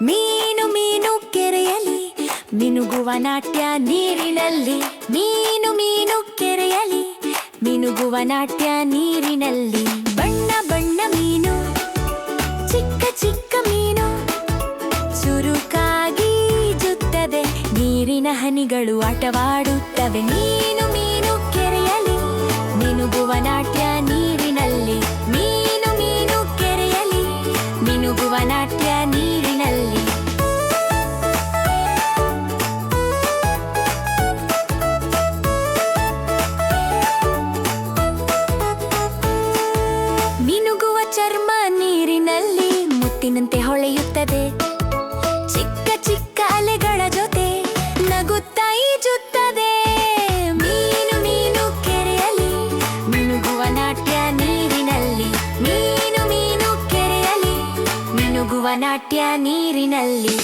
ಮೀನು ಮೀನು ಕೆರೆಯಲಿ ಮಿನುಗುವ ನಾಟ್ಯ ನೀರಿನಲ್ಲಿ. ಮೀನು ಮೀನು ಕೆರೆಯಲಿ ಮಿನುಗುವ ನಾಟ್ಯ ನೀರಿನಲ್ಲಿ. ಬಣ್ಣ ಬಣ್ಣ ಮೀನು, ಚಿಕ್ಕ ಚಿಕ್ಕ ಮೀನು, ಚುರುಕಾಗಿ ಈಜುತ್ತದೆ. ನೀರಿನ ಹನಿಗಳು ಆಟವಾಡುತ್ತವೆ. ಮೀನು ಮೀನು ಕೆರೆಯಲಿ ಮಿನುಗುವ ನಾಟ್ಯ ನೀರಿನಲ್ಲಿ. ಮೀನು ಮೀನು ಕೆರೆಯಲಿ ಮಿನುಗುವ ನಾಟ್ಯ ನೀರಿನಲ್ಲಿ. ಮಿನುಗುವ ಚರ್ಮ ನೀರಿನಲ್ಲಿ ಮುತ್ತಿನಂತೆ ಹೊಳೆಯುತ್ತದೆ. ಚಿಕ್ಕ ಚಿಕ್ಕ ಅಲೆಗಳ ಜೊತೆ ನಗುತ್ತಾ ಈಜುತ್ತದೆ. ಮೀನು ಮೀನು ಕೆರೆಯಲಿ ಮಿನುಗುವ ನಾಟ್ಯ ನೀರಿನಲ್ಲಿ. ಮೀನು ಮೀನು ಕೆರೆಯಲಿ ಮಿನುಗುವ ನಾಟ್ಯ ನೀರಿನಲ್ಲಿ.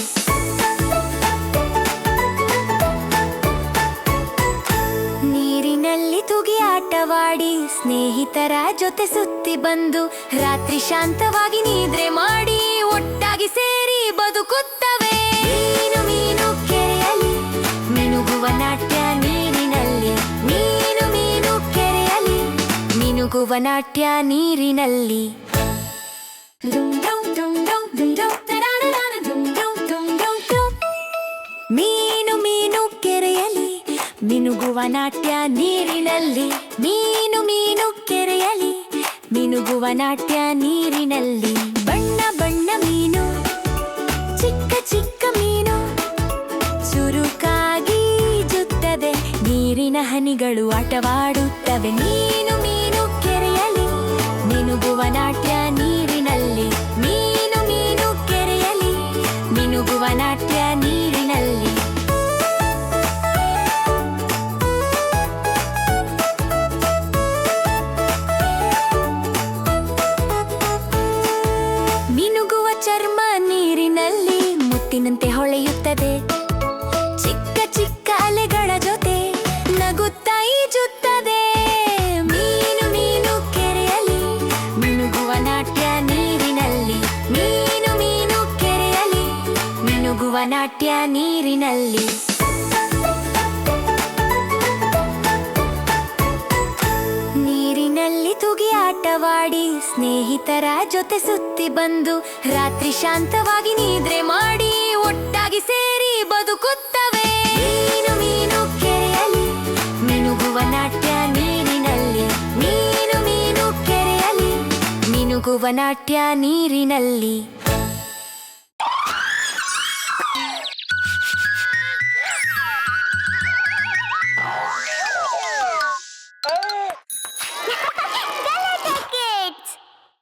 ನೀರಿನಲ್ಲಿ ತುಗಿ ಆಟವಾಡಿ ಸ್ನೇಹಿತರ ಜೊತೆ ಸುತ್ತಿ ಬಂದು ರಾತ್ರಿ ಶಾಂತವಾಗಿ ನಿದ್ರೆ ಮಾಡಿ ಒಟ್ಟಾಗಿ ಸೇರಿ ಬದುಕುತ್ತವೆ. ಮೀನು ಮೀನು ಕೆರೆಯಲಿ ಮಿನುಗುವ ನಾಟ್ಯ ನೀರಿನಲ್ಲಿ. ಮೀನು ಮೀನು ಕೆರೆಯಲಿ ಮಿನುಗುವ ನಾಟ್ಯ ನೀರಿನಲ್ಲಿ. ಮೀನು ಮೀನು ಕೆರೆಯಲಿ ಮಿನುಗುವ ನಾಟ್ಯ ನೀರಿನಲ್ಲಿ. ಮೀನು ಮೀನು ಕೆರೆಯಲಿ ಮಿನುಗುವ ನಾಟ್ಯ ನೀರಿನಲ್ಲಿ. ಬಣ್ಣ ಬಣ್ಣ ಮೀನು, ಚಿಕ್ಕ ಚಿಕ್ಕ ಮೀನು, ಚುರುಕಾಗಿ ಈಜುತ್ತದೆ. ನೀರಿನ ಹನಿಗಳು ಆಟವಾಡುತ್ತವೆ. ಮೀನು ಮೀನು ಕೆರೆಯಲಿ ಮಿನುಗುವ ನಾಟ್ಯ ನೀರಿನಲ್ಲಿ. ಮೀನು ಮೀನು ಕೆರೆಯಲಿ ಮಿನುಗುವ ನಾಟ್ಯ ನೀರಿನಲ್ಲಿ. ಮಿನುಗುವ ಚರ್ಮ ನೀರಿನಲ್ಲಿ ಮುತ್ತಿನಂತೆ ಹೊಳೆಯುತ್ತದೆ. ಚಿಕ್ಕ ಚಿಕ್ಕ ಅಲೆಗಳ ಜೊತೆ ನಗುತ್ತಾ ಈಜುತ್ತದೆ. ಮೀನು ಮೀನು ಕೆರೆಯಲಿ ಮಿನುಗುವ ನಾಟ್ಯ ನೀರಿನಲ್ಲಿ. ಮೀನು ಮೀನು ಕೆರೆಯಲಿ ಮಿನುಗುವ ನಾಟ್ಯ ನೀರಿನಲ್ಲಿ. ನೀರಿನಲ್ಲಿ ತುಗಿ ಆಟವಾಡಿ ಸ್ನೇಹಿತರ ಜೊತೆ ಸುತ್ತಿ ಬಂದು ರಾತ್ರಿ ಶಾಂತವಾಗಿ ನಿದ್ರೆ ಮಾಡಿ ಒಟ್ಟಾಗಿ ಸೇರಿ ಬದುಕುತ್ತವೆ. ಮೀನು ಮೀನು ಕೆರೆಯಲಿ ಮಿನುಗುವ ನಾಟ್ಯ ನೀರಿನಲ್ಲಿ. ಮೀನು ಮೀನು ಕೆರೆಯಲಿ ಮಿನುಗುವ ನಾಟ್ಯ ನೀರಿನಲ್ಲಿ.